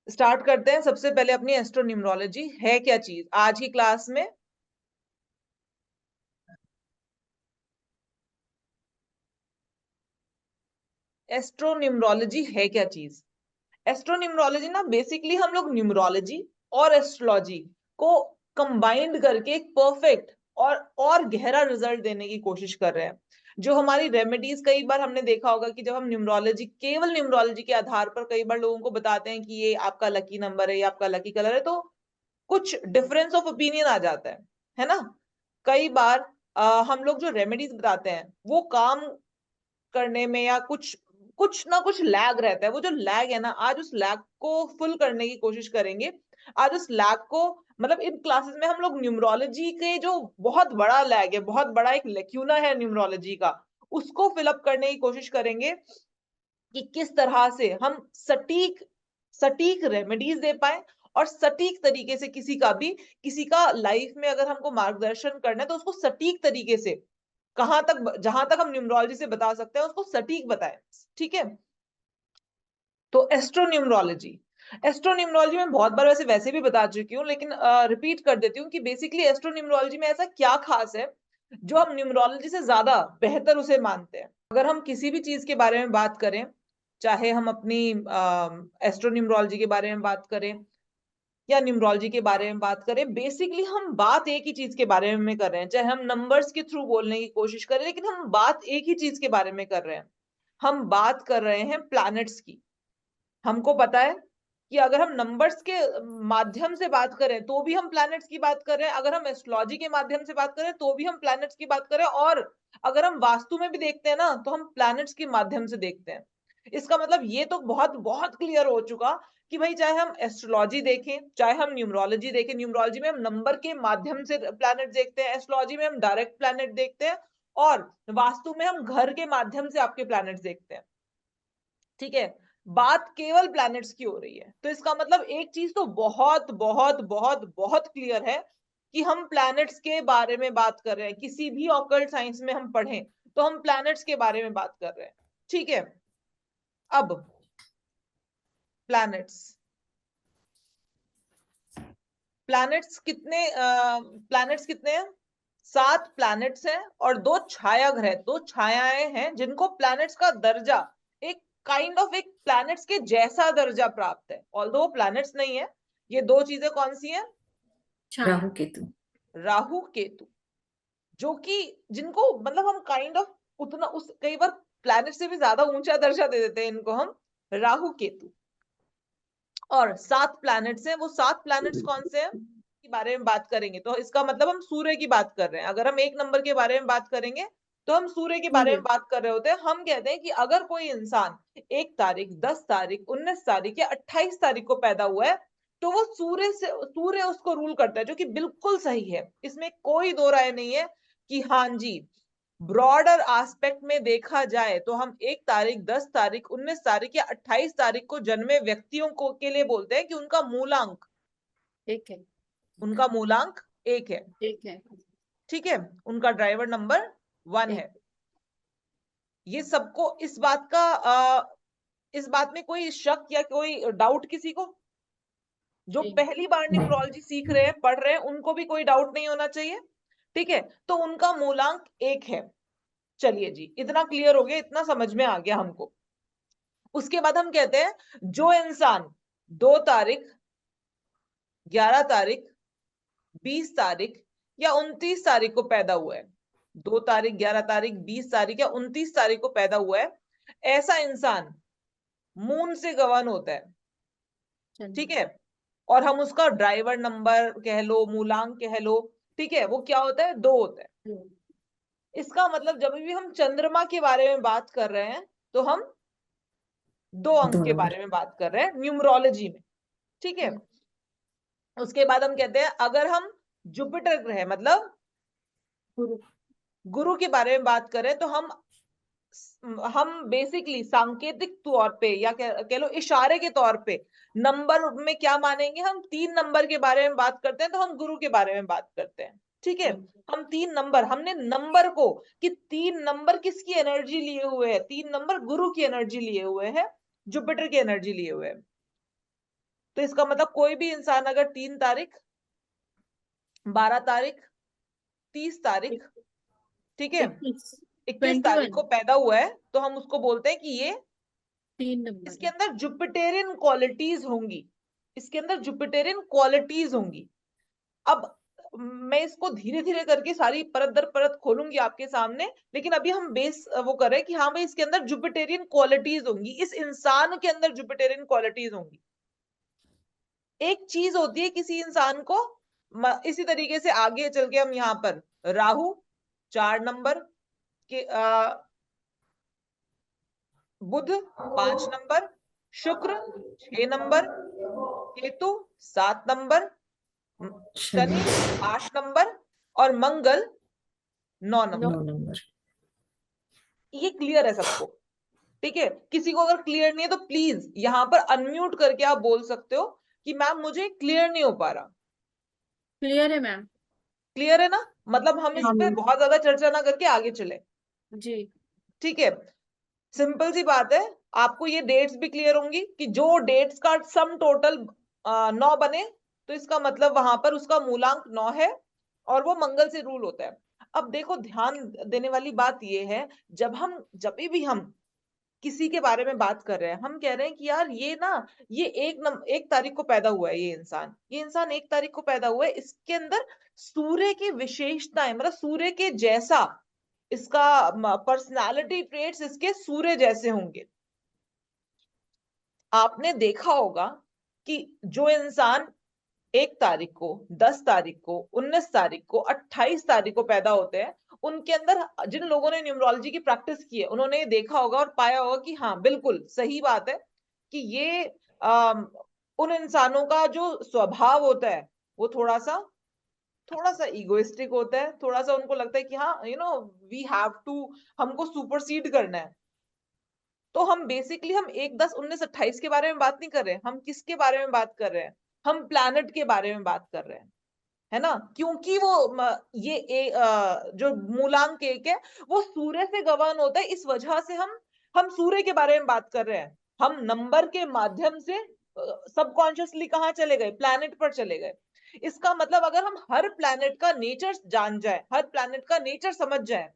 Start करते हैं सबसे पहले अपनी एस्ट्रोन्यूमरोलॉजी है क्या चीज आज की क्लास में। एस्ट्रोन्यूमरोलॉजी है क्या चीज। एस्ट्रोन्यूमरोलॉजी ना बेसिकली हम लोग न्यूमरोलॉजी और एस्ट्रोलॉजी को कंबाइंड करके एक परफेक्ट और गहरा रिजल्ट देने की कोशिश कर रहे हैं। जो हमारी रेमेडीज, कई बार हमने देखा होगा कि जब हम न्यूमरोलॉजी, केवल न्यूमरोलॉजी के आधार पर कई बार लोगों को बताते हैं कि ये आपका लकी नंबर है, ये आपका लकी कलर है, तो कुछ डिफरेंस ऑफ ओपिनियन आ जाता है ना। कई बार हम लोग जो रेमेडीज बताते हैं वो काम करने में या कुछ कुछ ना कुछ लैग रहता है। वो जो लैग है ना, आज उस लैग को फुल करने की कोशिश करेंगे। आज उस लैग को, मतलब इन क्लासेस में हम लोग न्यूमरोलॉजी के जो बहुत बड़ा लैग है, बहुत बड़ा एक लेक्यूना है न्यूमरोलॉजी का, उसको फिलअप करने की कोशिश करेंगे कि किस तरह से हम सटीक सटीक रेमेडीज दे पाए और सटीक तरीके से किसी का लाइफ में अगर हमको मार्गदर्शन करना है तो उसको सटीक तरीके से, कहां तक, जहां तक हम न्यूमरोलॉजी से बता सकते हैं उसको सटीक बताएं। ठीक है। तो एस्ट्रोन्यूमरोलॉजी में बहुत बार वैसे भी बता चुकी हूँ, लेकिन रिपीट कर देती हूँ कि बेसिकली एस्ट्रोन्यूमरोलॉजी में ऐसा क्या खास है जो हम न्यूमरोलॉजी से ज्यादा बेहतर उसे मानते हैं। अगर हम किसी भी चीज के बारे में बात करें, चाहे हम अपनी एस्ट्रोन्यूमरोलॉजी के बारे में बात करें या न्यूमरोलॉजी के बारे में बात करें, बेसिकली हम बात एक ही चीज के बारे में कर रहे हैं। चाहे हम नंबर्स के थ्रू बोलने की कोशिश करें, लेकिन हम बात एक ही चीज के बारे में कर रहे हैं। हम बात कर रहे हैं प्लैनेट्स की। हमको पता है कि अगर हम नंबर्स के माध्यम से बात करें तो भी हम प्लैनेट्स की बात कर रहे हैं, अगर हम एस्ट्रोलॉजी के माध्यम से बात करें तो भी हम प्लैनेट्स की बात कर रहे हैं, और अगर हम वास्तु में भी देखते हैं ना तो हम प्लैनेट्स के माध्यम से देखते हैं। इसका मतलब ये तो बहुत बहुत क्लियर हो चुका कि भाई चाहे हम एस्ट्रोलॉजी देखें, चाहे हम न्यूमरोलॉजी देखें, न्यूमरोलॉजी में हम नंबर के माध्यम से प्लैनेट देखते हैं, एस्ट्रोलॉजी में हम डायरेक्ट प्लैनेट देखते हैं, और वास्तु में हम घर के माध्यम से आपके प्लैनेट्स देखते हैं। ठीक है। बात केवल प्लैनेट्स की हो रही है, तो इसका मतलब एक चीज तो बहुत बहुत बहुत बहुत क्लियर है कि हम प्लैनेट्स के बारे में बात कर रहे हैं। किसी भी ऑकल्ट साइंस में हम पढ़ें तो हम प्लैनेट्स के बारे में बात कर रहे हैं। ठीक है। अब प्लैनेट्स प्लैनेट्स कितने हैं? 7 प्लैनेट्स हैं और 2 छाया ग्रह, 2 छायाएं हैं जिनको प्लैनेट्स का दर्जा, एक काइंड ऑफ एक प्लैनेट्स के जैसा दर्जा प्राप्त है, ऑल्दो प्लैनेट्स नहीं है। ये 2 चीजें कौन सी हैं? राहु केतु। राहु केतु। जो कि, जिनको मतलब हम काइंड ऑफ उतना उस कई बार प्लैनेट से भी ज्यादा ऊंचा दर्जा दे देते हैं इनको हम, राहु केतु। और 7 प्लैनेट्स हैं। वो 7 प्लैनेट्स कौन से हैं के बारे में बात करेंगे तो इसका मतलब हम सूर्य की बात कर रहे हैं। अगर हम एक नंबर के बारे में बात करेंगे तो हम सूर्य के बारे में बात कर रहे होते हैं। हम कहते हैं कि अगर कोई इंसान 1 तारीख, 10 तारीख, 19 तारीख या 28 तारीख को पैदा हुआ है तो वो सूर्य उसको रूल करता है, जो कि बिल्कुल सही है। इसमें कोई दो राय नहीं है कि हाँ जी, ब्रॉडर एस्पेक्ट में देखा जाए तो हम 1 तारीख, 10 तारीख, 19 तारीख या 28 तारीख को जन्मे व्यक्तियों को के लिए बोलते हैं कि उनका मूलांक एक है। उनका मूलांक 1 है। एक है। ठीक है। उनका ड्राइवर नंबर 1 एक। है। ये सबको इस बात में कोई शक या कोई डाउट किसी को? जो एक। पहली बार न्यूमरोलॉजी सीख रहे हैं, पढ़ रहे हैं, उनको भी कोई डाउट नहीं होना चाहिए। ठीक है। तो उनका मूलांक 1 है। चलिए जी, इतना क्लियर हो गया, इतना समझ में आ गया हमको। उसके बाद हम कहते हैं जो इंसान 2 तारीख, 11 तारीख, 20 तारीख या 29 तारीख को पैदा हुआ है, 2 तारीख, 11 तारीख, 20 तारीख या 29 तारीख को पैदा हुआ है, ऐसा इंसान मून से गवर्न होता है। ठीक है। और हम उसका ड्राइवर नंबर कह लो, मूलांक कह लो, ठीक है, वो क्या होता है? 2 होता है। इसका मतलब जब भी हम चंद्रमा के बारे में बात कर रहे हैं तो हम 2 अंक दो के बारे नंबर। में बात कर रहे हैं न्यूमरोलॉजी में। ठीक है। उसके बाद हम कहते हैं अगर हम जुपिटर ग्रह, मतलब गुरु। गुरु के बारे में बात करें तो हम बेसिकली सांकेतिक तौर पे या कह लो इशारे के तौर पे नंबर में क्या मानेंगे, हम 3 नंबर के बारे में बात करते हैं तो हम गुरु के बारे में बात करते हैं। ठीक है। हम 3 नंबर, हमने नंबर को, कि 3 नंबर किसकी एनर्जी लिए हुए हैं, 3 नंबर गुरु की एनर्जी लिए हुए हैं, जुपिटर की एनर्जी लिए हुए हैं। तो इसका मतलब कोई भी इंसान अगर 3 तारीख, 12 तारीख, 30 तारीख, ठीक है, 21, 21 तारीख को 21, पैदा हुआ है, तो हम उसको बोलते हैं कि ये 3 नंबर इसके है। अंदर जुपिटेरियन क्वालिटीज होंगी, इसके अंदर जुपिटेरियन क्वालिटीज होंगी। अब मैं इसको धीरे धीरे करके सारी परत दर परत खोलूंगी आपके सामने, लेकिन अभी हम बेस वो कर रहे हैं कि हाँ भाई इसके अंदर जुपिटेरियन क्वालिटीज होंगी, इस इंसान के अंदर जुपिटेरियन क्वालिटीज होंगी। एक चीज होती है किसी इंसान को, इसी तरीके से आगे चल के हम यहाँ पर राहु 4 नंबर के, बुध 5 नंबर, शुक्र 6 number, Ketu 7 number, Shani 8 number और मंगल 9 नंबर। 9 नंबर। ये क्लियर है सबको? ठीक है, किसी को अगर क्लियर नहीं है तो प्लीज यहाँ पर अनम्यूट करके आप बोल सकते हो कि मैम मुझे क्लियर नहीं हो पा रहा। क्लियर है मैम। क्लियर है ना? मतलब हम इस हाँ पे मैम। बहुत ज्यादा चर्चा ना करके आगे चले। जी। ठीक है, सिंपल सी बात है, आपको ये डेट्स भी क्लियर होंगी कि जो डेट्स का सम टोटल 9 बने तो इसका मतलब वहां पर उसका मूलांक 9 है और वो मंगल से रूल होता है। अब देखो, ध्यान देने वाली बात ये है, जब भी हम किसी के बारे में बात कर रहे हैं, हम कह रहे हैं कि यार ये ना, ये एक तारीख को पैदा हुआ है, ये इंसान 1 तारीख को पैदा हुआ है, इसके अंदर सूर्य की विशेषताएं, मतलब सूर्य के जैसा इसका पर्सनालिटी ट्रेट्स इसके सूर्य जैसे होंगे। आपने देखा होगा कि जो इंसान 1 तारीख को, 10 तारीख को, 19 तारीख को, 28 तारीख को पैदा होते हैं, उनके अंदर, जिन लोगों ने न्यूमरोलॉजी की प्रैक्टिस की है उन्होंने ये देखा होगा और पाया होगा कि हाँ बिल्कुल सही बात है कि ये उन इंसानों का जो स्वभाव होता है वो थोड़ा सा इगोइस्टिक होता है, थोड़ा सा उनको लगता है कि हाँ वी हैव टू, हमको सुपरसीड करना है। तो हम बेसिकली हम 1, 10, 19, 28 के बारे में बात नहीं कर रहे हैं, हम किसके बारे में बात कर रहे हैं? हम प्लैनेट के बारे में बात कर रहे हैं, है ना? क्योंकि वो जो मूलांक 1 है वो सूर्य से गवर्न होता है, इस वजह से हम सूर्य के बारे में बात कर रहे हैं। हम नंबर के माध्यम से सबकॉन्शियसली कहाँ चले गए? प्लैनेट पर चले गए। इसका मतलब अगर हम हर प्लैनेट का नेचर जान जाए, हर प्लैनेट का नेचर समझ जाए,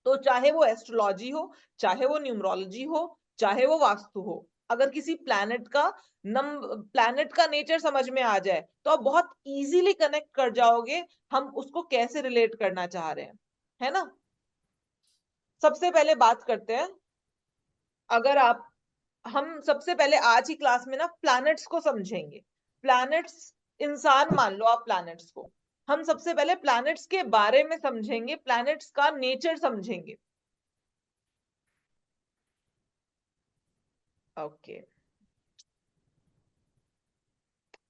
तो चाहे वो एस्ट्रोलॉजी हो, चाहे वो न्यूमरोलॉजी हो, चाहे वो वास्तु हो, अगर किसी प्लैनेट का नेचर समझ में आ जाए तो आप बहुत इजीली कनेक्ट कर जाओगे हम उसको कैसे रिलेट करना चाह रहे हैं, है ना? सबसे पहले बात करते हैं, अगर आप हम सबसे पहले आज की क्लास में ना प्लैनेट्स को समझेंगे। प्लैनेट्स, इंसान मान लो आप प्लैनेट्स को, हम सबसे पहले प्लैनेट्स के बारे में समझेंगे, प्लैनेट्स का नेचर समझेंगे। ओके,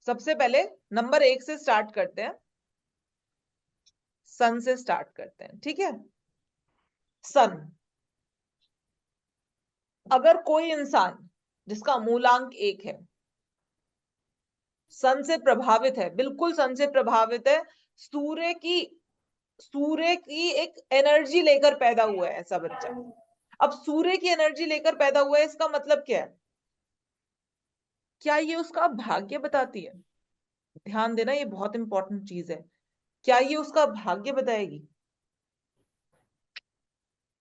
सबसे पहले नंबर 1 से स्टार्ट करते हैं, सन से स्टार्ट करते हैं, ठीक है? सन, अगर कोई इंसान जिसका मूलांक 1 है, सन से प्रभावित है, बिल्कुल सन से प्रभावित है, सूर्य की एक एनर्जी लेकर पैदा हुआ है ऐसा बच्चा। अब सूर्य की एनर्जी लेकर पैदा हुआ है, इसका मतलब क्या है? क्या ये उसका भाग्य बताती है? ध्यान देना, ये बहुत इंपॉर्टेंट चीज है। क्या ये उसका भाग्य बताएगी?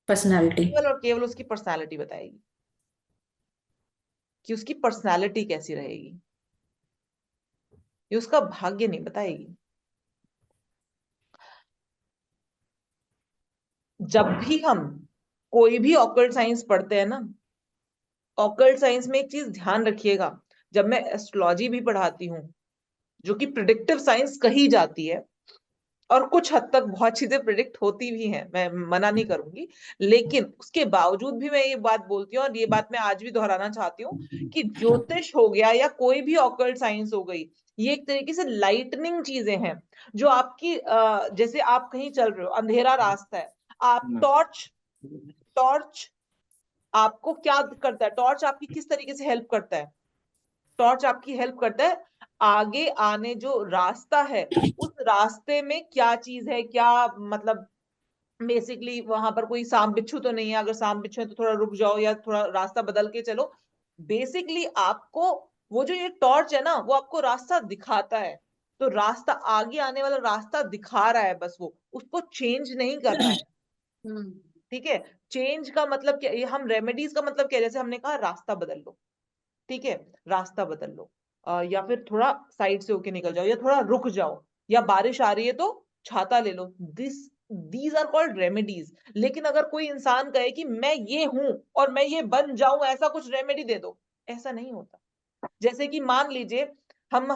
पर्सनालिटी। केवल और केवल उसकी पर्सनालिटी बताएगी कि उसकी पर्सनालिटी कैसी रहेगी, ये उसका भाग्य नहीं बताएगी। जब भी हम कोई भी ऑकल्ट साइंस पढ़ते हैं ना, ऑकल्ट साइंस में एक चीज ध्यान रखिएगा, जब मैं एस्ट्रोलॉजी भी पढ़ाती हूँ, जो कि प्रिडिक्टिव साइंस कही जाती है, और कुछ हद तक बहुत चीजें प्रिडिक्ट होती भी हैं, मैं मना नहीं करूंगी, लेकिन उसके बावजूद भी मैं ये बात बोलती हूँ और ये बात मैं आज भी दोहराना चाहती हूँ कि ज्योतिष हो गया या कोई भी ऑकल्ट साइंस हो गई, ये एक तरीके से लाइटनिंग चीजें हैं जो आपकी, जैसे आप कहीं चल रहे हो, अंधेरा रास्ता है, आप टॉर्च टॉर्च आपको क्या करता है? टॉर्च आपकी किस तरीके से हेल्प करता है? टॉर्च आपकी हेल्प करता है आगे आने, जो रास्ता है उस रास्ते में क्या चीज है, क्या मतलब बेसिकली वहां पर कोई सांप बिच्छू तो नहीं है, अगर सांप बिच्छू है तो थोड़ा रुक जाओ या थोड़ा रास्ता बदल के चलो। बेसिकली आपको वो जो ये टॉर्च है ना, वो आपको रास्ता दिखाता है। तो रास्ता, आगे आने वाला रास्ता दिखा रहा है बस वो, उसको चेंज नहीं कर रहा है। हम्म ठीक है? चेंज का मतलब क्या, ये हम रेमेडीज का मतलब क्या है, जैसे हमने कहा रास्ता बदल लो। ठीक है? रास्ता बदल लो, या फिर थोड़ा साइड से होके निकल जाओ, या थोड़ा रुक जाओ, या बारिश आ रही है तो छाता ले लो। These are called remedies. लेकिन अगर कोई इंसान कहे कि मैं ये हूं और मैं ये बन जाऊं, ऐसा कुछ रेमेडी दे दो, ऐसा नहीं होता। जैसे कि मान लीजिए, हम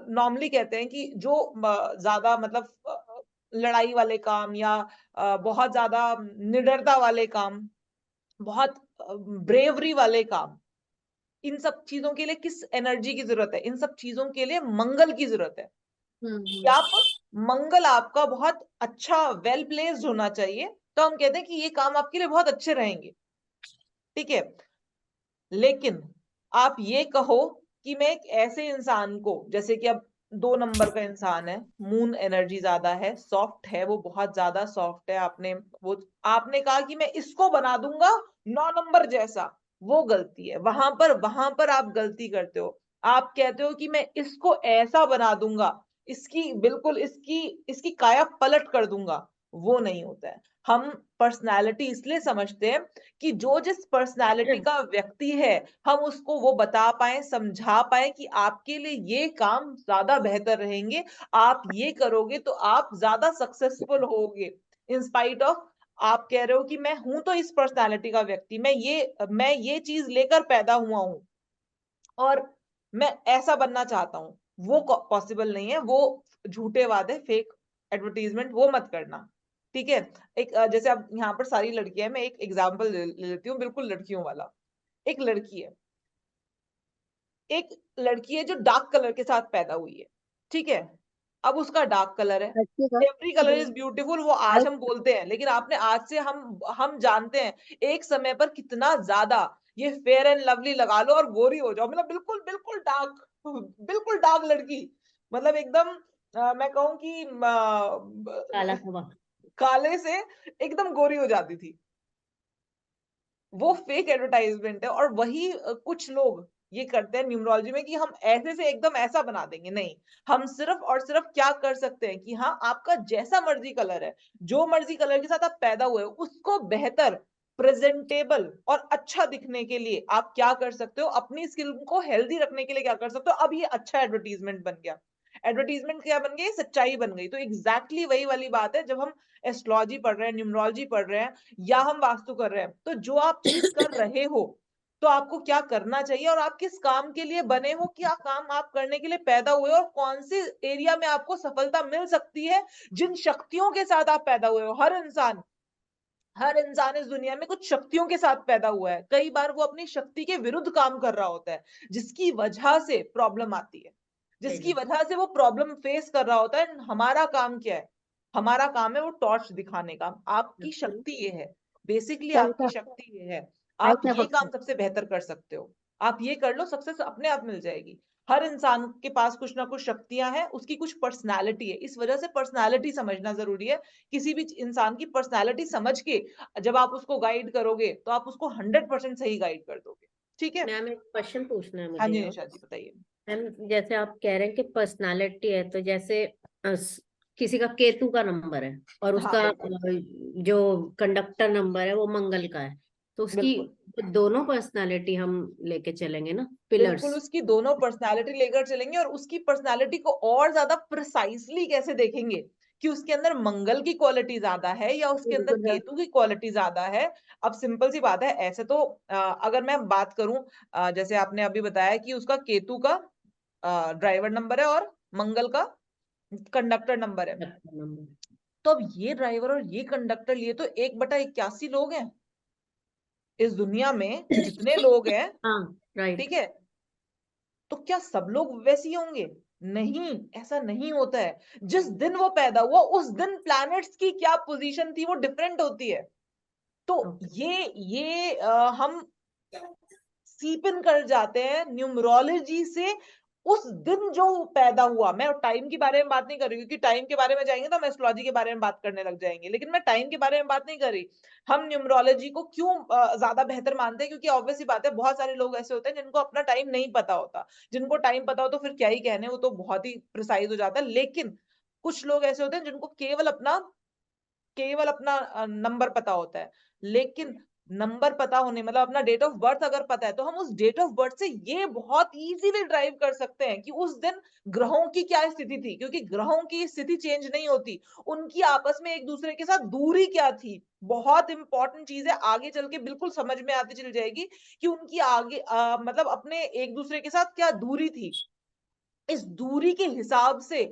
नॉर्मली कहते हैं कि जो ज्यादा मतलब लड़ाई वाले काम, या बहुत ज्यादा निडरता वाले काम, बहुत ब्रेवरी वाले काम, इन सब चीजों के लिए किस एनर्जी की जरूरत है? इन सब चीजों के लिए मंगल की जरूरत है। कि आप, मंगल आपका बहुत अच्छा वेल प्लेस्ड होना चाहिए, तो हम कहते हैं कि ये काम आपके लिए बहुत अच्छे रहेंगे। ठीक है? लेकिन आप ये कहो कि मैं एक ऐसे इंसान को, जैसे कि अब 2 नंबर का इंसान है, मून एनर्जी ज्यादा है, सॉफ्ट है, वो बहुत ज्यादा सॉफ्ट है, आपने कहा कि मैं इसको बना दूंगा 9 नंबर जैसा, वो गलती है। वहां पर आप गलती करते हो। आप कहते हो कि मैं इसको ऐसा बना दूंगा, इसकी बिल्कुल इसकी इसकी काया पलट कर दूंगा, वो नहीं होता है। हम पर्सनालिटी इसलिए समझते हैं कि जो जिस पर्सनालिटी का व्यक्ति है, हम उसको वो बता पाए, समझा पाए कि आपके लिए ये काम ज्यादा बेहतर रहेंगे, आप ये करोगे तो आप ज्यादा सक्सेसफुल होगे। इन स्पाइट ऑफ, आप कह रहे हो कि मैं हूं तो इस पर्सनालिटी का व्यक्ति, मैं ये चीज लेकर पैदा हुआ हूं, और मैं ऐसा बनना चाहता हूँ, वो पॉसिबल नहीं है। वो झूठे वादे, फेक एडवर्टीजमेंट, वो मत करना। ठीक है? एक जैसे अब यहाँ पर सारी लड़कियां हैं, मैं एक एग्जांपल ले लेती हूँ, बिल्कुल लड़कियों वाला। एक लड़की है, एक लड़की है जो डार्क कलर के साथ पैदा हुई है। ठीक है? अब उसका डार्क कलर है, अच्छी का एवरी कलर इज ब्यूटीफुल, वो आज हम बोलते हैं, लेकिन आपने आज से हम जानते हैं, एक समय पर कितना ज्यादा ये फेयर एंड लवली लगा लो और गोरी हो जाओ, मतलब बिल्कुल बिल्कुल डार्क, बिल्कुल डार्क लड़की, मतलब एकदम, मैं कहूँ कि काला हवा। काले से एकदम गोरी हो जाती थी। वो फेक एडवर्टाइजमेंट है। और वही कुछ लोग ये करते हैं न्यूमरोलॉजी में कि हम ऐसे से एकदम ऐसा बना देंगे। नहीं, हम सिर्फ और सिर्फ क्या कर सकते हैं कि हाँ, आपका जैसा मर्जी कलर है, जो मर्जी कलर के साथ आप पैदा हुए हो, उसको बेहतर, प्रेजेंटेबल और अच्छा दिखने के लिए आप क्या कर सकते हो, अपनी स्किल को हेल्दी रखने के लिए क्या कर सकते हो। अब ये अच्छा एडवर्टीजमेंट बन गया। एडवर्टीजमेंट क्या बन गई? सच्चाई बन गई। तो एग्जैक्टली वही वाली बात है, जब हम एस्ट्रोलॉजी पढ़ रहे हैं, न्यूमरोलॉजी पढ़ रहे हैं, या हम वास्तु कर रहे हैं, तो जो आप चीज कर रहे हो, तो आपको क्या करना चाहिए, और आप किस काम के लिए बने हो, क्या काम आप करने के लिए पैदा हुए हो, और कौन से एरिया में आपको सफलता मिल सकती है, जिन शक्तियों के साथ आप पैदा हुए हो। हर इंसान इस दुनिया में कुछ शक्तियों के साथ पैदा हुआ है। कई बार वो अपनी शक्ति के विरुद्ध काम कर रहा होता है, जिसकी वजह से प्रॉब्लम आती है, जिसकी वजह से वो प्रॉब्लम फेस कर रहा होता है। हमारा काम क्या है? हमारा काम है वो टॉर्च दिखाने का। आपकी शक्ति ये है, बेसिकली आपकी शक्ति ये है, आप ये काम सबसे बेहतर कर सकते हो। आप ये कर लो, सक्सेस अपने आप मिल जाएगी। हर इंसान के पास कुछ ना कुछ शक्तियां हैं, उसकी कुछ पर्सनालिटी है, इस वजह से पर्सनालिटी समझना जरूरी है। किसी भी इंसान की पर्सनालिटी समझ के जब आप उसको गाइड करोगे, तो आप उसको 100% सही गाइड कर दोगे। ठीक है? मैम एक क्वेश्चन पूछना है हाँ मुझे जी यहाँ। निशा जी, बताइए। मैम जैसे आप कह रहे हैं कि पर्सनालिटी है, तो जैसे किसी का केतु का नंबर है और हाँ, उसका बिल्कुल जो कंडक्टर नंबर है वो मंगल का है, तो उसकी बिल्कुल दोनों पर्सनालिटी हम लेके चलेंगे ना, बिल्कुल, पिलर्स। उसकी दोनों पर्सनालिटी लेकर चलेंगे, और उसकी पर्सनालिटी को और ज्यादा प्रिसाइसली कैसे देखेंगे कि उसके अंदर मंगल की क्वालिटी ज्यादा है या उसके अंदर बिल्कुल है। केतु की क्वालिटी ज्यादा है। अब सिंपल सी बात है, ऐसे तो अगर मैं बात करूं, जैसे आपने अभी बताया कि उसका केतु का ड्राइवर नंबर है और मंगल का कंडक्टर नंबर है, नंबर। तो अब ये ड्राइवर और ये कंडक्टर लिए तो 1/81 लोग हैं इस दुनिया में, जितने लोग हैं। हाँ, राइट। ठीक है? तो क्या सब लोग वैसे ही होंगे? नहीं, ऐसा नहीं होता है। जिस दिन वो पैदा हुआ, उस दिन प्लैनेट्स की क्या पोजीशन थी, वो डिफरेंट होती है। तो ओके। ये हम सीप इन कर जाते हैं न्यूमरोलॉजी से, उस दिन जो पैदा हुआ, मैं टाइम के बारे में बात नहीं कर रही, क्योंकि टाइम के बारे में जाएंगे तो हम एस्ट्रोलॉजी के बारे में बात करने लग जाएंगे, लेकिन मैं टाइम के बारे में बात नहीं कर रही। हम न्यूमरोलॉजी को क्यों ज्यादा बेहतर मानते हैं, क्योंकि ऑब्वियस सी बात है, बहुत सारे लोग ऐसे होते हैं जिनको अपना टाइम नहीं पता होता। जिनको टाइम पता हो तो फिर क्या ही कहने, वो तो बहुत ही प्रिसाइज हो जाता है। लेकिन कुछ लोग ऐसे होते हैं जिनको केवल अपना नंबर पता होता है। लेकिन नंबर पता होने मतलब अपना डेट ऑफ बर्थ अगर पता है, तो हम उस डेट ऑफ बर्थ से ये बहुत इजीली ड्राइव कर सकते हैं कि उस दिन ग्रहों की क्या स्थिति थी, क्योंकि ग्रहों की स्थिति चेंज नहीं होती, उनकी आपस में एक दूसरे के साथ दूरी क्या थी। बहुत इंपॉर्टेंट चीज है, आगे चल के बिल्कुल समझ में आती चली जाएगी कि उनकी आगे मतलब अपने एक दूसरे के साथ क्या दूरी थी। इस दूरी के हिसाब से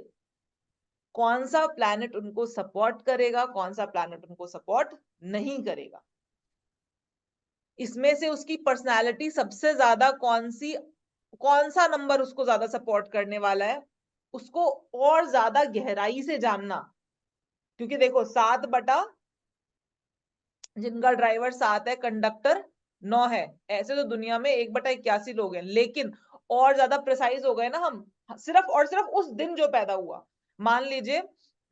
कौन सा प्लैनेट उनको सपोर्ट करेगा, कौन सा प्लैनेट उनको सपोर्ट नहीं करेगा, इसमें से उसकी पर्सनालिटी सबसे ज्यादा कौन सा नंबर उसको ज्यादा सपोर्ट करने वाला है, उसको और ज्यादा गहराई से जानना। क्योंकि देखो 7 जिनका ड्राइवर 7 है, कंडक्टर 9 है, ऐसे तो दुनिया में 1/81 लोग हैं, लेकिन और ज्यादा प्रिसाइज हो गए ना हम, सिर्फ और सिर्फ उस दिन जो पैदा हुआ। मान लीजिए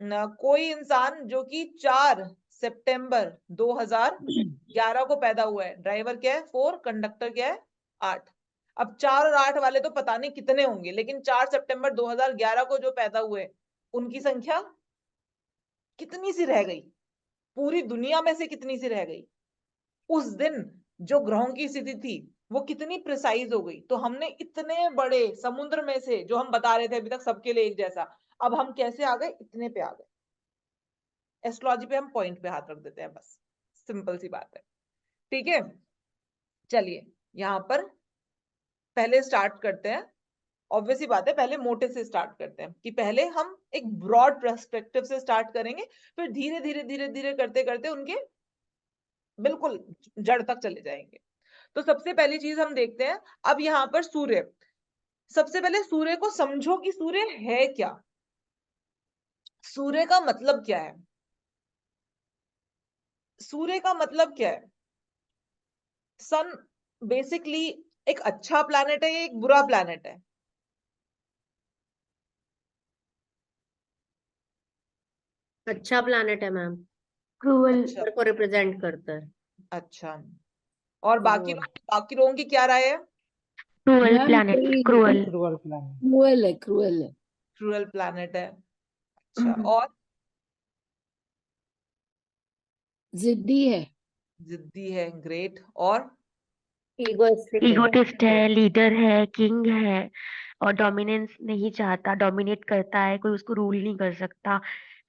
कोई इंसान जो कि 4 सितंबर 2011 को पैदा हुआ है, ड्राइवर क्या है 4, कंडक्टर क्या है 8। अब 4 और 8 वाले तो पता नहीं कितने होंगे, लेकिन 4 सितंबर 2011 को जो पैदा हुए, उनकी संख्या कितनी सी रह गई, पूरी दुनिया में से कितनी सी रह गई। उस दिन जो ग्रहों की स्थिति थी वो कितनी प्रिसाइज हो गई। तो हमने इतने बड़े समुद्र में से, जो हम बता रहे थे अभी तक सबके लिए एक जैसा, अब हम कैसे आ गए, इतने पे आ गए। एस्ट्रोलॉजी पे हम पॉइंट पे हाथ रख देते हैं, बस सिंपल सी बात है। ठीक है, चलिए यहां पर पहले स्टार्ट करते हैं। ऑब्वियसली बात है, पहले मोटे से स्टार्ट करते हैं, कि पहले हम एक ब्रॉड पर्सपेक्टिव से स्टार्ट करेंगे, फिर धीरे धीरे धीरे धीरे करते करते उनके बिल्कुल जड़ तक चले जाएंगे। तो सबसे पहली चीज हम देखते हैं, अब यहाँ पर सूर्य। सबसे पहले सूर्य को समझो कि सूर्य है क्या, सूर्य का मतलब क्या है। सूर्य का मतलब क्या है, सन बेसिकली एक अच्छा प्लैनेट है या एक बुरा प्लैनेट है। अच्छा प्लैनेट है मैम, क्रूअल अच्छा, को रिप्रेजेंट करता है। अच्छा। और बाकी क्रूअल। बाकी लोगों की क्या राय है। क्रूअल मैम प्लैनेट कोई क्रूअल क्रूअल प्लान क्रूअल है। क्रूअल प्लैनेट है, अच्छा। और जिद्दी है। जिद्दी है, ग्रेट। और इगोइस्टिक है। इगोटिस्ट है, लीडर है, किंग है, और डोमिनेंस नहीं चाहता, डोमिनेट करता है, कोई उसको रूल नहीं कर सकता,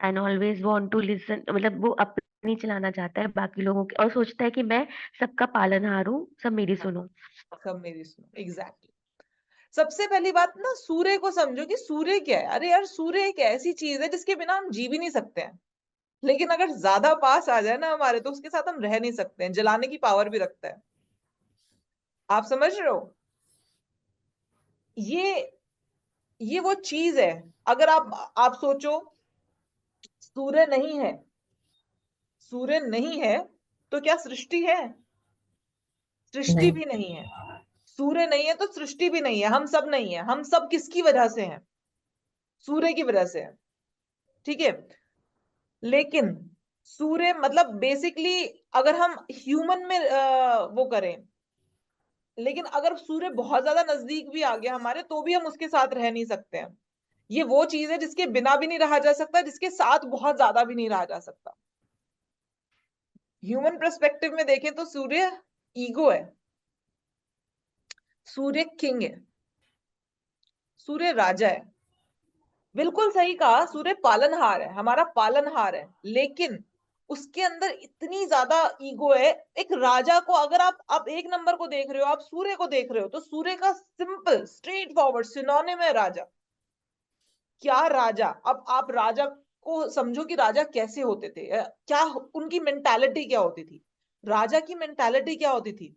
and always want to listen, मतलब वो अपनी चलाना चाहता है बाकी लोगों की, और सोचता है कि मैं सबका पालनहार हूँ, सब मेरी हाँ, सुनो। सब मेरी सुनो, एग्जैक्टली। सबसे पहली बात ना, सूर्य को समझो कि सूर्य क्या है। अरे यार, सूर्य एक ऐसी चीज है जिसके बिना हम जी भी नहीं सकते हैं, लेकिन अगर ज्यादा पास आ जाए ना हमारे, तो उसके साथ हम रह नहीं सकते हैं, जलाने की पावर भी रखता है। आप समझ रहे हो, ये ये वो चीज है। अगर आप सोचो, सूर्य नहीं है, सूर्य नहीं है तो क्या सृष्टि है, सृष्टि नहीं। भी नहीं है। सूर्य नहीं है तो सृष्टि भी नहीं है, हम सब नहीं है। हम सब किसकी वजह से हैं, सूर्य की वजह से है। ठीक है, लेकिन सूर्य मतलब बेसिकली अगर हम ह्यूमन में वो करें, लेकिन अगर सूर्य बहुत ज्यादा नजदीक भी आ गया हमारे, तो भी हम उसके साथ रह नहीं सकते हैं। ये वो चीज है जिसके बिना भी नहीं रहा जा सकता, जिसके साथ बहुत ज्यादा भी नहीं रहा जा सकता। ह्यूमन पर्सपेक्टिव में देखें तो सूर्य ईगो है, सूर्य किंग है, सूर्य राजा है। बिल्कुल सही कहा, सूर्य पालनहार है, हमारा पालनहार है, लेकिन उसके अंदर इतनी ज्यादा ईगो है। एक राजा को अगर आप एक नंबर को देख रहे हो, आप सूर्य को देख रहे हो, तो सूर्य का सिंपल स्ट्रेट फॉरवर्ड सिनोनिम है राजा। क्या राजा, अब आप राजा को समझो कि राजा कैसे होते थे, क्या उनकी मेंटालिटी क्या होती थी। राजा की मेंटालिटी क्या होती थी,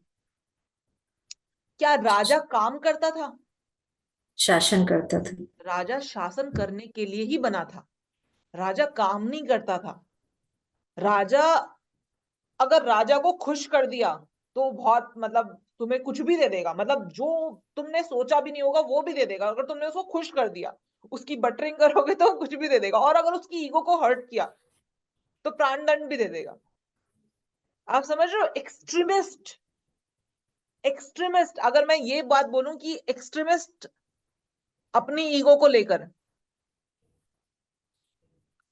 क्या राजा काम करता था, शासन करता था। राजा शासन करने के लिए ही बना था, राजा काम नहीं करता था। राजा, अगर राजा को खुश कर दिया तो बहुत मतलब तुम्हें कुछ भी दे देगा, मतलब जो तुमने सोचा भी नहीं होगा वो भी दे देगा। अगर तुमने उसको खुश कर दिया, उसकी बटरिंग करोगे तो कुछ भी दे देगा, और अगर उसकी ईगो को हर्ट किया तो प्राण दंड भी दे देगा। आप समझ रहे हो? एक्सट्रीमिस्ट, एक्सट्रीमिस्ट, अगर मैं ये बात बोलूं कि एक्सट्रीमिस्ट अपनी ईगो को लेकर,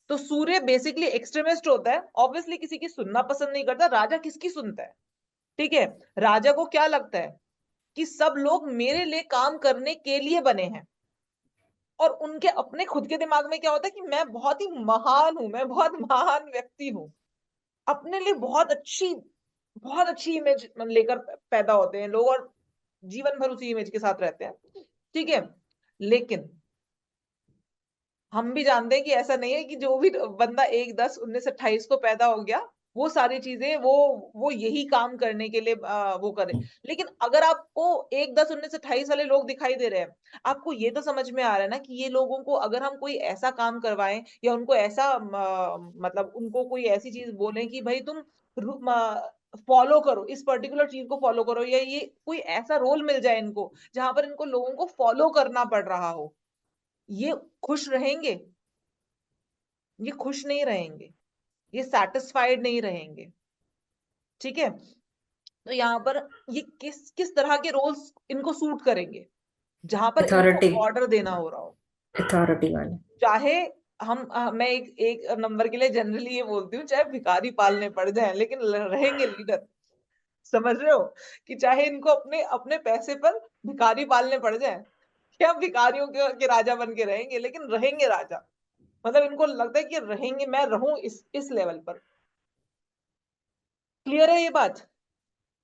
तो सूर्य बेसिकली एक्सट्रीमिस्ट होता है। ऑब्वियसली किसी की सुनना पसंद नहीं करता। राजा किसकी सुनता है? ठीक है, राजा को क्या लगता है कि सब लोग मेरे लिए काम करने के लिए बने हैं, और उनके अपने खुद के दिमाग में क्या होता है कि मैं बहुत ही महान हूं, मैं बहुत महान व्यक्ति हूं। अपने लिए बहुत अच्छी इमेज लेकर पैदा होते हैं लोग, और जीवन भर उसी इमेज के साथ रहते हैं। ठीक है, लेकिन हम भी जानते हैं कि ऐसा नहीं है कि जो भी बंदा 1, 10, 19, 28 को पैदा हो गया वो सारी चीजें वो यही काम करने के लिए वो करे। लेकिन अगर आपको 1, 10, 19, 28 वाले लोग दिखाई दे रहे हैं, आपको ये तो समझ में आ रहा है ना कि ये लोगों को अगर हम कोई ऐसा काम करवाएं, या उनको ऐसा मतलब उनको कोई ऐसी चीज बोलें कि भाई तुम फॉलो करो, इस पर्टिकुलर चीज को फॉलो करो, या ये कोई ऐसा रोल मिल जाए इनको जहां पर इनको लोगों को फॉलो करना पड़ रहा हो, ये खुश रहेंगे? ये खुश नहीं रहेंगे, ये सेटिस्फाइड नहीं रहेंगे। ठीक है, तो यहाँ पर ये किस किस तरह के रोल्स इनको सूट करेंगे, जहां पर इनको अथॉरिटी, ऑर्डर देना हो रहा हो। अथॉरिटी वाले। चाहे हम मैं एक नंबर के लिए जनरली ये बोलती हूँ, चाहे भिखारी पालने पड़ जाए लेकिन रहेंगे लीडर। समझ रहे हो? कि चाहे इनको अपने अपने पैसे पर भिखारी पालने पड़ जाए, क्या भिखारियों के राजा बन के रहेंगे, लेकिन रहेंगे राजा। मतलब इनको लगता है कि रहेंगे, मैं रहूं इस लेवल पर। क्लियर है ये बात?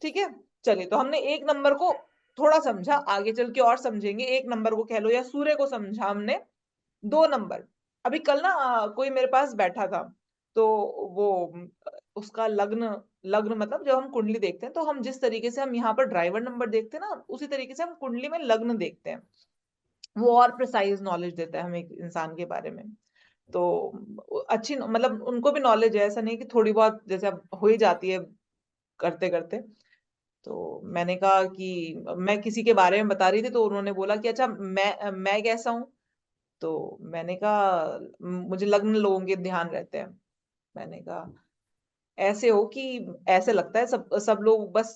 ठीक है, चलिए, तो हमने 1 नंबर को थोड़ा समझा, आगे चल के और समझेंगे। 1 नंबर को कह लो या सूर्य को समझा हमने। 2 नंबर, अभी कल ना कोई मेरे पास बैठा था, तो वो उसका लग्न, लग्न मतलब जब हम कुंडली देखते हैं तो हम जिस तरीके से हम यहाँ पर ड्राइवर नंबर देखते हैं ना, उसी तरीके से हम कुंडली में लग्न देखते हैं। वो और प्रिसाइज नॉलेज देता है हमें एक इंसान के बारे में। तो अच्छी, मतलब उनको भी नॉलेज है, ऐसा नहीं कि थोड़ी बहुत जैसे अब हो ही जाती है करते करते। तो मैंने कहा कि मैं किसी के बारे में बता रही थी, तो उन्होंने बोला कि अच्छा मैं कैसा हूँ? तो मैंने कहा मुझे लग्न लोगों के ध्यान रहते हैं। मैंने कहा ऐसे हो कि ऐसे लगता है सब सब लोग बस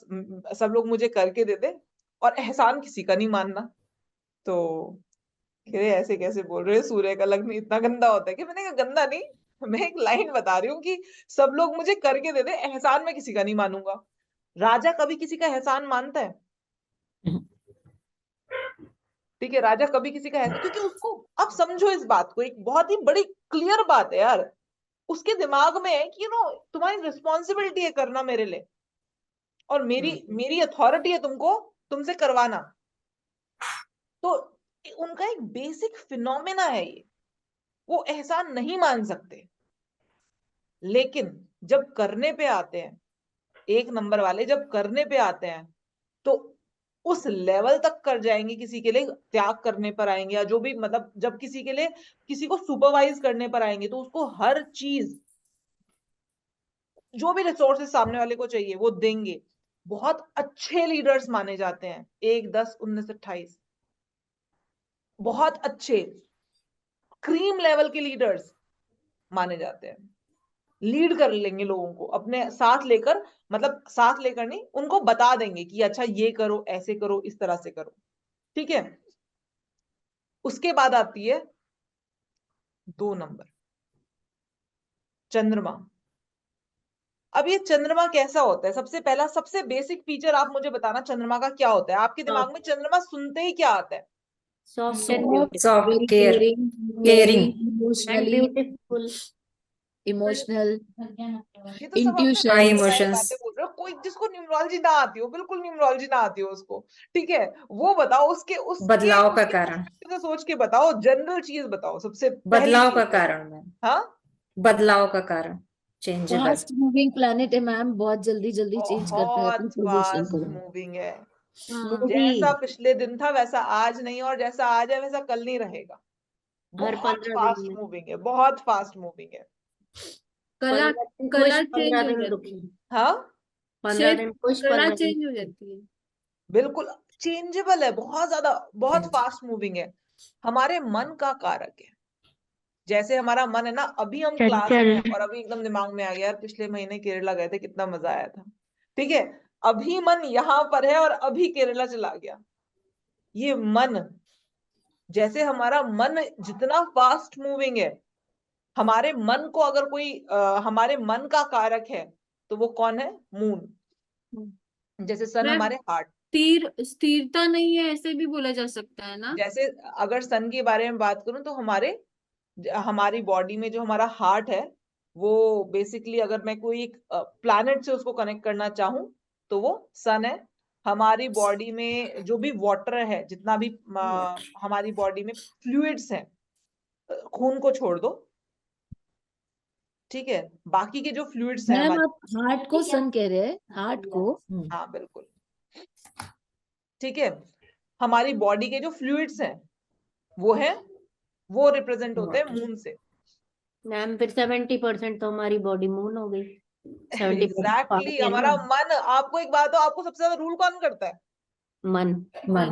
सब लोग मुझे करके दे दे, और एहसान किसी का नहीं मानना। तो कह रहे ऐसे कैसे बोल रहे हो, सूर्य का लग्न इतना गंदा होता है? कि मैंने कहा गंदा नहीं, मैं एक लाइन बता रही हूँ कि सब लोग मुझे करके दे दे, एहसान मैं किसी का नहीं मानूंगा। राजा कभी किसी का एहसान मानता है? ठीक है, राजा कभी किसी का एहसान, क्योंकि उसको, अब समझो इस बात को, एक बहुत ही बड़ी क्लियर बात है यार, उसके दिमाग में है कि तुम्हारी रिस्पॉन्सिबिलिटी है करना मेरे लिए, और मेरी मेरी अथॉरिटी है तुमको, तुमसे करवाना। तो उनका एक बेसिक फिनोमेना है ये, वो एहसान नहीं मान सकते। लेकिन जब करने पे आते हैं, 1 नंबर वाले जब करने पे आते हैं, तो उस लेवल तक कर जाएंगे, किसी के लिए त्याग करने पर आएंगे, या जो भी, मतलब जब किसी के लिए, किसी को सुपरवाइज करने पर आएंगे, तो उसको हर चीज, जो भी रिसोर्सेज सामने वाले को चाहिए वो देंगे। बहुत अच्छे लीडर्स माने जाते हैं 1, 10, 19, 28, बहुत अच्छे क्रीम लेवल के लीडर्स माने जाते हैं। लीड कर लेंगे लोगों को अपने साथ लेकर, मतलब साथ लेकर नहीं, उनको बता देंगे कि अच्छा ये करो, ऐसे करो, इस तरह से करो। ठीक है, उसके बाद आती है 2 नंबर, चंद्रमा। अब ये चंद्रमा कैसा होता है? सबसे पहला, सबसे बेसिक फीचर आप मुझे बताना, चंद्रमा का क्या होता है? आपके दिमाग में चंद्रमा सुनते ही क्या आता है? Soft and Soft, beautiful soft, very care, caring, caring, caring, and emotionally, beautiful. emotional, ये तो सब आपने हाई बताई intuitions. बताई इमोशंस। बातें बोल रहे हो। कोई जिसको न्यूमरोलॉजी ना आती हो, बिल्कुल न्यूमरोलॉजी ना आती हो उसको, ठीक है, वो बताओ, उसके उसके बदलाव का उसके कारण, perspective से सोच के बताओ, जनरल चीज बताओ, सबसे पहली बदलाव का चीज। कारण मैम, हाँ, बदलाव का कारण, चेंजेबल। फास्ट मूविंग प्लैनेट है मैम, बहुत जल्दी जल्दी चेंज करता है अपनी बहुत पोजीशन फास्ट को। मूविंग है। मूवी जैसा पिछले दिन था वैसा आज नहीं, और जैसा आज है वैसा कल नहीं रहेगा। हर बहुत 15 दिन फास्ट में, मूविंग है, बहुत फास्ट मूविंग है। कला 15 दिन खुश, कला चेंज 15 हो दिन जाती दुखी। है, 15 शेप, दिन खुश, कला 15 दिन चेंज हो दुखी। जाती है। बिल्कुल चेंजेबल है, बहुत ज्यादा, बहुत Change. फास्ट मूविंग है। हमारे मन का कारक है। जैसे हमारा मन है ना, अभी हम क्लास में चंचल। हैं और अभी एकदम दिमाग में आ गया यार पिछले महीने केरला गए थे, कितना मजा आया था। ठीक है, अभी मन यहाँ पर है और अभी केरला चला गया। ये मन, जैसे हमारा मन जितना फास्ट मूविंग है, हमारे मन को अगर कोई हमारे मन का कारक है तो वो कौन है? मून। जैसे सन मैम हमारे हार्ट। स्थिरता नहीं है ऐसे भी बोला जा सकता है ना? जैसे अगर सन के बारे में बात करूं तो हमारी बॉडी में जो हमारा हार्ट है, वो बेसिकली अगर मैं कोई एक प्लैनेट से उसको कनेक्ट करना चाहूं तो वो सन है। हमारी बॉडी में जो भी वाटर है, जितना भी हमारी बॉडी में फ्लूइड्स हैं, खून को छोड़ दो, ठीक है, बाकी के जो फ्लूइड्स हैं मैम हमारे, आप हार्ट को सन कह रहे हैं, हार्ट को? हाँ बिल्कुल, ठीक है, हमारी बॉडी के जो फ्लूइड्स हैं वो रिप्रेजेंट होते हैं Water. मून से। मैम फिर 70% तो हमारी बॉडी मून हो गई, 70% एग्जैक्टली पानी है ना। हमारा मन। आपको एक बात हो, आपको सबसे ज्यादा रूल कौन करता है? मन। मन.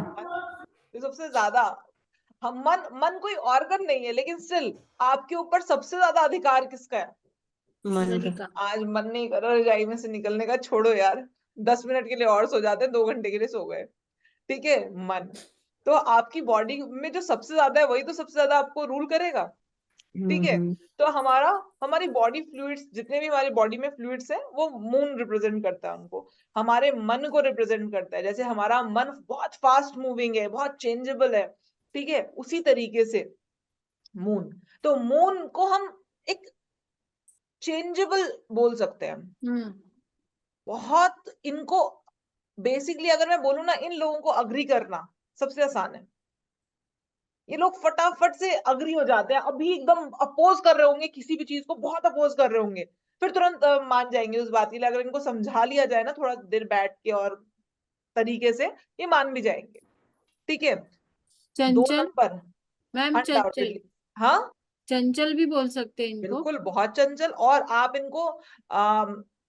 ये सबसे ज्यादा, हम मन कोई ऑर्गन नहीं है, लेकिन स्टिल आपके ऊपर सबसे ज्यादा अधिकार किसका है? मन लड़का। आज मन नहीं कर रहा रजाई में से निकलने का, छोड़ो यार, 10 मिनट के लिए और सो जाते हैं, 2 घंटे के लिए सो गए, ठीक है। मन, तो आपकी बॉडी में जो सबसे ज्यादा है वही तो सबसे ज्यादा आपको रूल करेगा, ठीक है। तो हमारी बॉडी फ्लूइड्स, जितने भी हमारी बॉडी में फ्लूइड्स हैं, वो मून रिप्रेजेंट करता है उनको, हमारे मन को रिप्रेजेंट करता है। जैसे हमारा मन बहुत फास्ट मूविंग है, बहुत चेंजेबल है, ठीक है, उसी तरीके से मून, तो मून को हम एक चेंजेबल बोल सकते हैं। बहुत इनको, बेसिकली अगर मैं बोलूं ना, इन लोगों को अग्री करना सबसे आसान है। ये लोग फटाफट से अग्री हो जाते हैं, अभी एकदम अपोज कर रहे होंगे किसी भी चीज को, बहुत अपोज कर रहे होंगे, फिर तुरंत मान जाएंगे उस बात के लिए। अगर इनको समझा लिया जाए ना थोड़ा देर बैठ के और तरीके से, ये मान भी जाएंगे, ठीक है। दो चंचल। नंबर, मैम चंचल, अनडाउटेडली, हाँ चंचल भी बोल सकते हैं इनको। बिल्कुल, बहुत चंचल। और आप इनको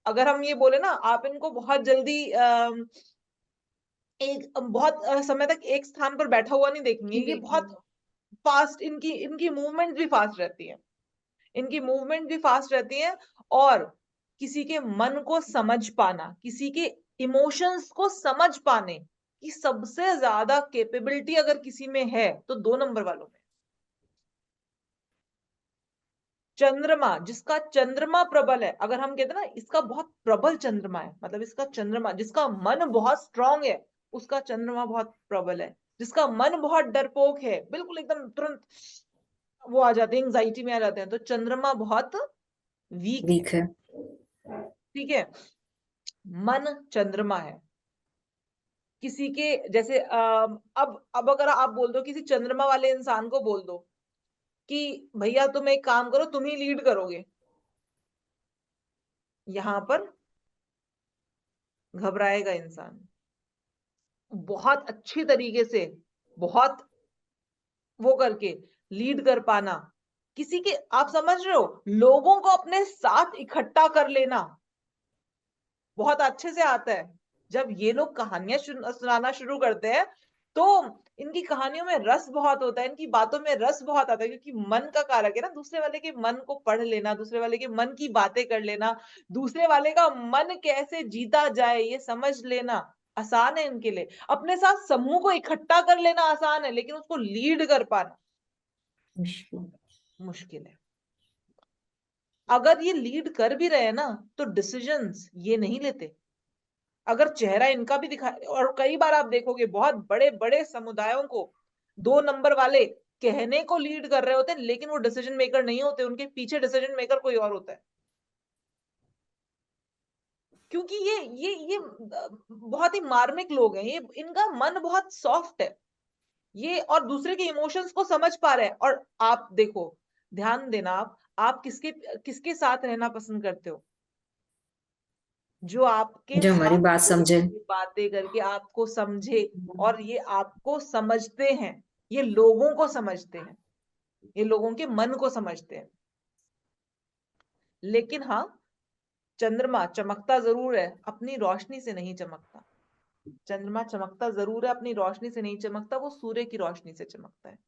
अगर हम ये बोले ना, आप इनको बहुत जल्दी एक बहुत समय तक एक स्थान पर बैठा हुआ नहीं देखेंगे। नहीं ये देखेंगे। बहुत फास्ट, इनकी इनकी मूवमेंट भी फास्ट रहती है, इनकी मूवमेंट भी फास्ट रहती है। और किसी के मन को समझ पाना, किसी के इमोशंस को समझ पाने की सबसे ज्यादा कैपेबिलिटी अगर किसी में है तो 2 नंबर वालों में। चंद्रमा, जिसका चंद्रमा प्रबल है, अगर हम कहते हैं ना इसका बहुत प्रबल चंद्रमा है, मतलब इसका चंद्रमा, जिसका मन बहुत स्ट्रांग है, उसका चंद्रमा बहुत प्रबल है। जिसका मन बहुत डरपोक है, बिल्कुल एकदम तुरंत वो आ जाते हैं, एंग्जाइटी में आ जाते हैं, तो चंद्रमा बहुत वीक वीक है, है. ठीक है। मन चंद्रमा है। किसी के जैसे अब अगर आप बोल दो किसी चंद्रमा वाले इंसान को, बोल दो कि भैया तुम एक काम करो, तुम ही लीड करोगे, यहां पर घबराएगा इंसान। बहुत अच्छी तरीके से, बहुत वो करके लीड कर पाना, किसी के, आप समझ रहे हो, लोगों को अपने साथ इकट्ठा कर लेना बहुत अच्छे से आता है। जब ये लोग कहानियां सुनाना शुरू करते हैं तो इनकी कहानियों में रस बहुत होता है, इनकी बातों में रस बहुत आता है, क्योंकि मन का कारक है ना, दूसरे वाले के मन को पढ़ लेना, दूसरे वाले के मन की बातें कर लेना, दूसरे वाले का मन कैसे जीता जाए ये समझ लेना आसान है इनके लिए। अपने साथ समूह को इकट्ठा कर लेना आसान है, लेकिन उसको लीड कर पाना मुश्किल है। अगर ये लीड कर भी रहे हैं ना, तो डिसीजंस ये नहीं लेते। अगर चेहरा इनका भी दिखा, और कई बार आप देखोगे बहुत बड़े बड़े समुदायों को 2 नंबर वाले कहने को लीड कर रहे होते हैं, लेकिन वो डिसीजन मेकर नहीं होते, उनके पीछे डिसीजन मेकर कोई और होता है। क्योंकि ये बहुत ही मार्मिक लोग हैं, ये इनका मन बहुत सॉफ्ट है, ये और दूसरे के इमोशंस को समझ पा रहे हैं। और आप देखो, ध्यान देना, आप किसके किसके साथ रहना पसंद करते हो? जो आपके जो हमारी साथ बात समझे. बातें करके आपको समझे, और ये आपको समझते हैं, ये लोगों को समझते हैं, ये लोगों के मन को समझते हैं। लेकिन हाँ, चंद्रमा चमकता जरूर है, अपनी रोशनी से नहीं चमकता। चंद्रमा चमकता जरूर है, अपनी रोशनी से नहीं चमकता, वो सूर्य की रोशनी से चमकता है।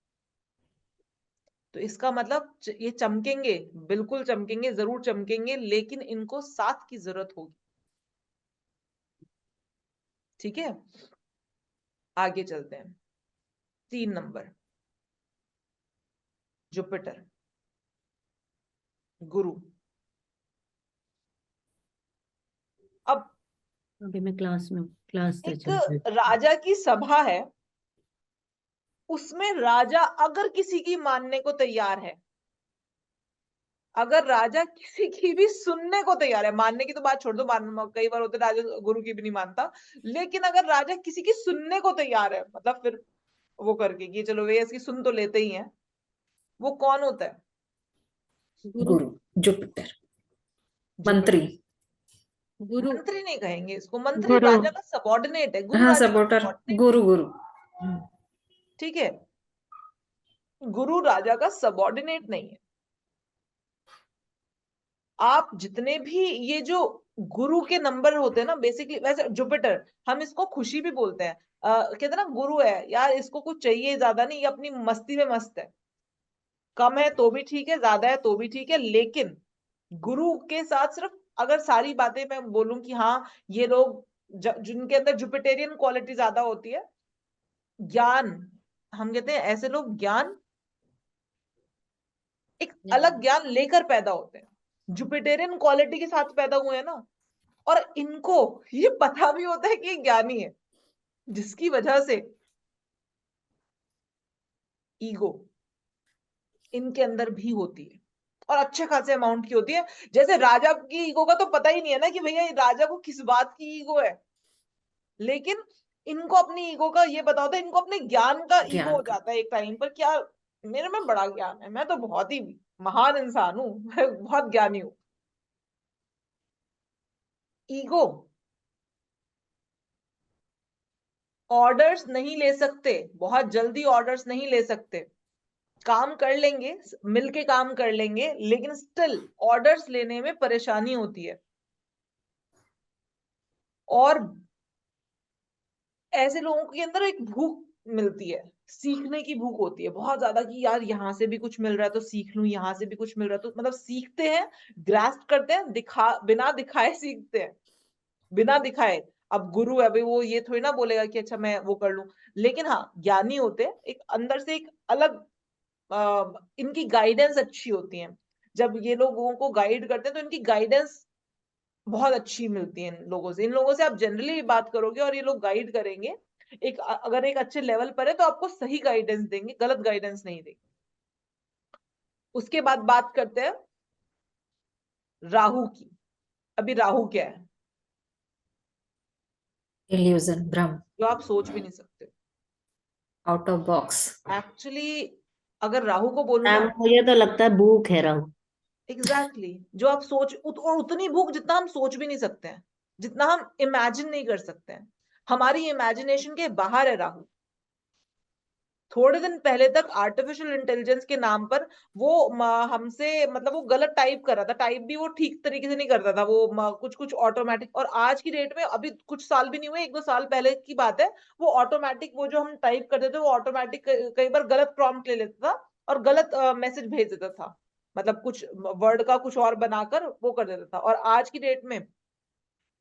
तो इसका मतलब ये चमकेंगे, बिल्कुल चमकेंगे, जरूर चमकेंगे, लेकिन इनको साथ की जरूरत होगी। ठीक है, आगे चलते हैं। 3 नंबर, जुपिटर, गुरु। अब अभी मैं क्लास एक राजा की सभा है, उसमें राजा अगर किसी की मानने को तैयार है, अगर राजा किसी की भी सुनने को तैयार है, मानने की तो बात छोड़ दो, कई बार होते राजा गुरु की भी नहीं मानता, लेकिन अगर राजा किसी की सुनने को तैयार है, मतलब फिर वो करके कि चलो वे इसकी सुन तो लेते ही हैं, वो कौन होता है? गुरु। गुरु, जुपिटर, जुपिटर। मंत्री। गुरु। मंत्री नहीं कहेंगे इसको, मंत्री गुरु। राजा का सबॉर्डिनेट है, गुरु हाँ, राजा का सपोर्टर, सबॉर्डिनेट। गुरु गुरु। ठीक है, गुरु राजा का सबॉर्डिनेट नहीं है। आप जितने भी ये जो गुरु के नंबर होते हैं ना, बेसिकली वैसे जुपिटर हम इसको खुशी भी बोलते हैं, कहते हैं ना गुरु है यार, इसको कुछ चाहिए ज्यादा नहीं, ये अपनी मस्ती में मस्त है, कम है तो भी ठीक है, ज्यादा है तो भी ठीक है, लेकिन गुरु के साथ सिर्फ अगर सारी बातें मैं बोलूं कि हाँ ये लोग जिनके अंदर जुपिटेरियन क्वालिटी ज्यादा होती है, ज्ञान, हम कहते हैं ऐसे लोग ज्ञान, एक अलग ज्ञान लेकर पैदा होते हैं, जुपिटेरियन क्वालिटी के साथ पैदा हुए हैं ना, और इनको ये पता भी होता है कि ये ज्ञानी है, जिसकी वजह से ईगो इनके अंदर भी होती है, और अच्छे खासे अमाउंट की होती है। जैसे राजा की ईगो का तो पता ही नहीं है ना कि भैया राजा को किस बात की ईगो है, लेकिन इनको अपनी ईगो का ये पता होता है, इनको अपने ज्ञान का ईगो ज्ञान हो का। जाता है एक टाइम पर, क्या मेरे में बड़ा ज्ञान है, मैं तो बहुत ही महान इंसान हूं, मैं बहुत ज्ञानी हूं। ईगो, ऑर्डर्स नहीं ले सकते, बहुत जल्दी ऑर्डर्स नहीं ले सकते, काम कर लेंगे, मिलके काम कर लेंगे, लेकिन स्टिल ऑर्डर्स लेने में परेशानी होती है। और ऐसे लोगों के अंदर एक भूख मिलती है, सीखने की भूख होती है बहुत ज्यादा, कि यार यहाँ से भी कुछ मिल रहा है तो सीख लूं, यहाँ से भी कुछ मिल रहा है तो, मतलब सीखते हैं, ग्रास्प करते हैं, बिना दिखाए सीखते हैं, बिना दिखाए। अब गुरु है भाई, वो ये थोड़ी ना बोलेगा कि अच्छा मैं वो कर लूं, लेकिन हाँ ज्ञानी होते हैं, एक अंदर से एक अलग इनकी गाइडेंस अच्छी होती है, जब ये लोगों को गाइड करते हैं तो इनकी गाइडेंस बहुत अच्छी मिलती है इन लोगों से, इन लोगों से आप जनरली बात करोगे और ये लोग गाइड करेंगे, एक अगर एक अच्छे लेवल पर है तो आपको सही गाइडेंस देंगे, गलत गाइडेंस नहीं देंगे। उसके बाद बात करते हैं राहु की। अभी राहु क्या है? इल्यूजन, भ्रम, जो आप सोच भी नहीं सकते आउट ऑफ बॉक्स। एक्चुअली। अगर राहु को बोलूं मैम ना, मुझे तो लगता है भूख है राहु। एग्जैक्टली जो आप और उतनी भूख जितना हम सोच भी नहीं सकते हैं, जितना हम इमेजिन नहीं कर सकते हैं, हमारी इमेजिनेशन के बाहर है राहु। थोड़े दिन पहले तक आर्टिफिशियल इंटेलिजेंस के नाम पर वो हमसे, मतलब वो गलत टाइप कर रहा था, टाइप भी वो ठीक तरीके से नहीं करता था, वो कुछ कुछ ऑटोमेटिक, और आज की डेट में अभी कुछ साल भी नहीं हुए, 1-2 साल पहले की बात है, वो ऑटोमेटिक, वो जो हम टाइप करते थे वो ऑटोमेटिक कई बार गलत प्रॉम्प्ट ले लेता था और गलत मैसेज भेज देता था, मतलब कुछ वर्ड का कुछ और बनाकर वो कर देता था। और आज की डेट में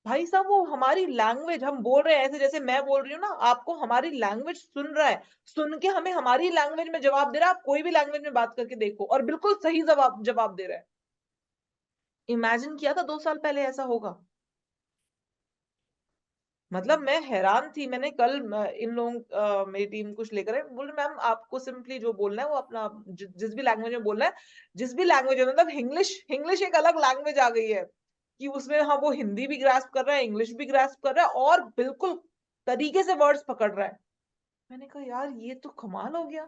भाई साहब वो हमारी लैंग्वेज, हम बोल रहे हैं ऐसे जैसे मैं बोल रही हूँ ना आपको, हमारी लैंग्वेज सुन रहा है, सुन के हमें हमारी लैंग्वेज में जवाब दे रहा है। आप कोई भी लैंग्वेज में बात करके देखो और बिल्कुल सही जवाब दे रहा है। इमेजिन किया था 2 साल पहले ऐसा होगा? मतलब मैं हैरान थी। मैंने कल इन लोगों मेरी टीम कुछ लेकर आए, बोल रहे मैम आपको सिंपली जो बोलना है वो अपना जिस भी लैंग्वेज में बोलना है, जिस भी लैंग्वेज में, मतलब इंग्लिश, इंग्लिश एक अलग लैंग्वेज आ गई है कि उसमें हाँ वो हिंदी भी ग्रास्प कर रहा है, इंग्लिश भी ग्रास्प कर रहा है और बिल्कुल तरीके से वर्ड्स पकड़ रहा है। मैंने कहा यार ये तो कमाल हो गया,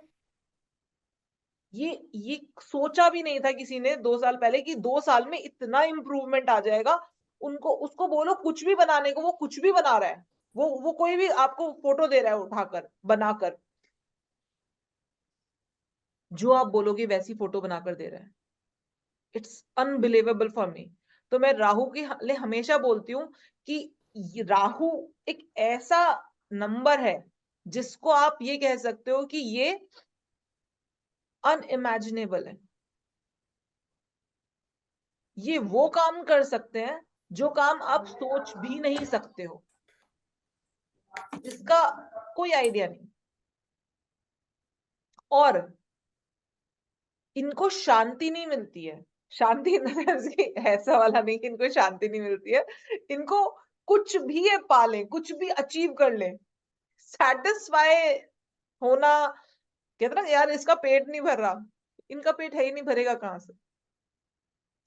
ये सोचा भी नहीं था किसी ने 2 साल पहले कि 2 साल में इतना इम्प्रूवमेंट आ जाएगा। उनको उसको बोलो कुछ भी बनाने को, वो कुछ भी बना रहा है, वो कोई भी आपको फोटो दे रहा है उठाकर बनाकर, जो आप बोलोगे वैसी फोटो बनाकर दे रहा है। It's unbelievable for me. तो मैं राहु के लिए हमेशा बोलती हूँ कि राहु एक ऐसा नंबर है जिसको आप ये कह सकते हो कि ये अनइमेजिनेबल है। ये वो काम कर सकते हैं जो काम आप सोच भी नहीं सकते हो, जिसका कोई आइडिया नहीं। और इनको शांति नहीं मिलती है। शांति ऐसा वाला नहीं कि इनको शांति नहीं मिलती है, इनको कुछ भी ये पाले, कुछ भी अचीव कर ले, सेटिस्फाई होना, कहते ना यार इसका पेट नहीं भर रहा, इनका पेट है ही नहीं, भरेगा कहां से।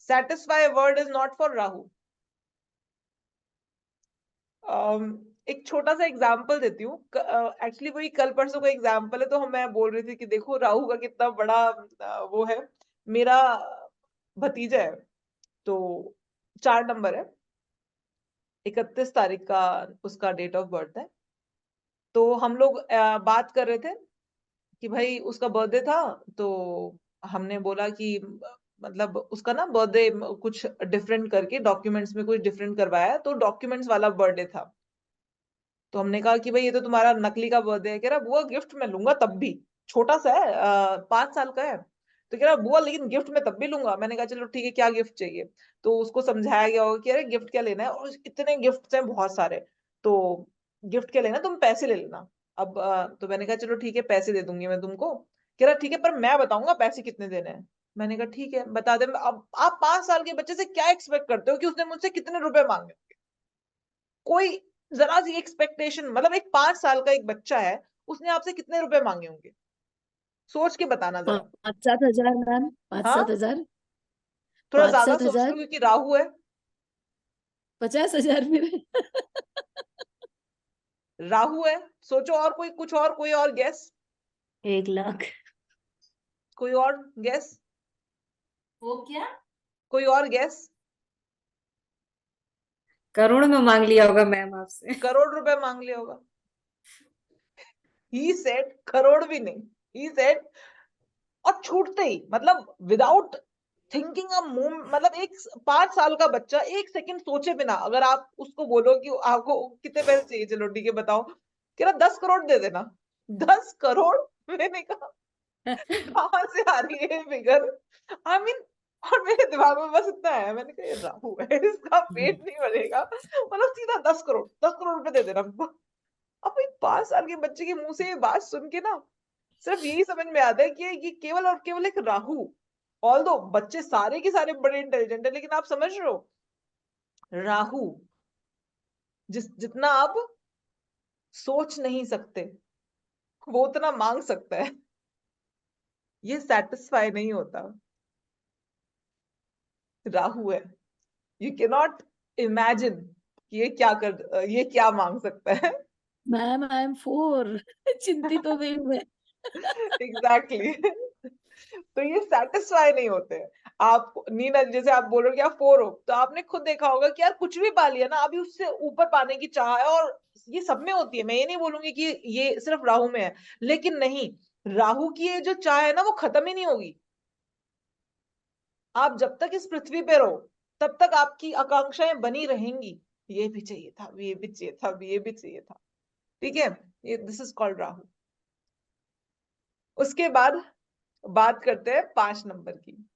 Satisfy word is not for Rahu. एक छोटा सा एग्जाम्पल देती हूँ, एक्चुअली वही कल परसों का एग्जाम्पल है। तो मैं बोल रही थी कि देखो राहु का कितना बड़ा वो है। मेरा भतीजा है, तो 4 नंबर है, 31 तारीख का उसका डेट ऑफ बर्थ है। तो हम लोग बात कर रहे थे कि भाई उसका बर्थडे था, तो हमने बोला कि मतलब उसका ना बर्थडे कुछ डिफरेंट करके डॉक्यूमेंट्स में कुछ डिफरेंट करवाया, तो डॉक्यूमेंट्स वाला बर्थडे था। तो हमने कहा कि भाई ये तो तुम्हारा नकली का बर्थडे है। कह रहा बुआ गिफ्ट मैं लूंगा तब भी, छोटा सा है 5 साल का है। तो कह रहा बुआ लेकिन गिफ्ट मैं तब भी लूंगा। मैंने कहा चलो ठीक है, क्या गिफ्ट चाहिए। तो उसको समझाया गया होगा कि अरे गिफ्ट क्या लेना है, और इतने गिफ्ट हैं बहुत सारे, तो गिफ्ट क्या लेना, तुम पैसे ले लेना। अब तो मैंने कहा चलो ठीक है, पैसे दे दूंगी मैं तुमको। कह रहा ठीक है, पर मैं बताऊंगा पैसे कितने देने हैं। मैंने कहा ठीक है बता दे। अब आप 5 साल के बच्चे से क्या एक्सपेक्ट करते हो कि उसने मुझसे कितने रुपए मांगे। कोई जरा सी एक्सपेक्टेशन, मतलब एक 5 साल का एक बच्चा है, उसने आपसे कितने रुपए मांगे होंगे, सोच के बताना जरा। 5-7 हजार मैम, पाँच हाँ, सात हजार थोड़ा पाँच ज्यादा सात सोच हजार लो क्योंकि राहु है। 50 हजार मेरे। राहु है, सोचो। और कोई कुछ और, कोई और गैस, 1 लाख। कोई और गैस, वो क्या? कोई और गैस। करोड़ में मांग लिया होगा मैम आपसे। करोड़ रुपए मांग लिया होगा। ही सेड करोड़ भी नहीं, ही सेड, और छूटते ही, मतलब विदाउट थिंकिंग अ मोमेंट, मतलब एक 5 साल का बच्चा एक सेकंड सोचे बिना अगर आप उसको बोलो कि आपको कितने पैसे चाहिए, चलो ठीक है बताओ, कह रहा 10 करोड़ दे देना। 10 करोड़। मैंने कहा कहां से आ रही है फिगर, आई मीन। और मेरे दिमाग में बस इतना है, मैंने कहा ये राहु है, इसका पेट नहीं भरेगा, मतलब सीधा 10 करोड़, 10 करोड़ रुपए दे देना। अब एक 5 साल के बच्चे के मुंह से ये बात सुन के ना सिर्फ यही समझ में आता है कि ये केवल और केवल एक राहु। ऑल्दो बच्चे सारे के सारे बड़े इंटेलिजेंट है, लेकिन आप समझ रहे हो, राहु जितना आप सोच नहीं सकते वो उतना मांग सकता है। ये सेटिस्फाई नहीं होता। राहु है, यू कैन नॉट इमेजिन कि ये क्या मांग सकता है। Ma'am I am 4। चिंतित हो गई मैं। एग्जैक्टली तो ये सेटिस्फाई नहीं होते हैं। आप नीना, जैसे आप बोल रहे हो कि आप 4 हो, तो आपने खुद देखा होगा कि यार कुछ भी पा लिया ना, अभी उससे ऊपर पाने की चाह है, और ये सब में होती है। मैं ये नहीं बोलूंगी कि ये सिर्फ राहु में है, लेकिन नहीं, राहु की ये जो चाह है ना वो खत्म ही नहीं होगी। आप जब तक इस पृथ्वी पे रहो तब तक आपकी आकांक्षाएं बनी रहेंगी, ये भी चाहिए था, ये भी चाहिए था, ये भी चाहिए था। ठीक है, ये दिस इज कॉल्ड राहु। उसके बाद बात करते हैं 5 नंबर की।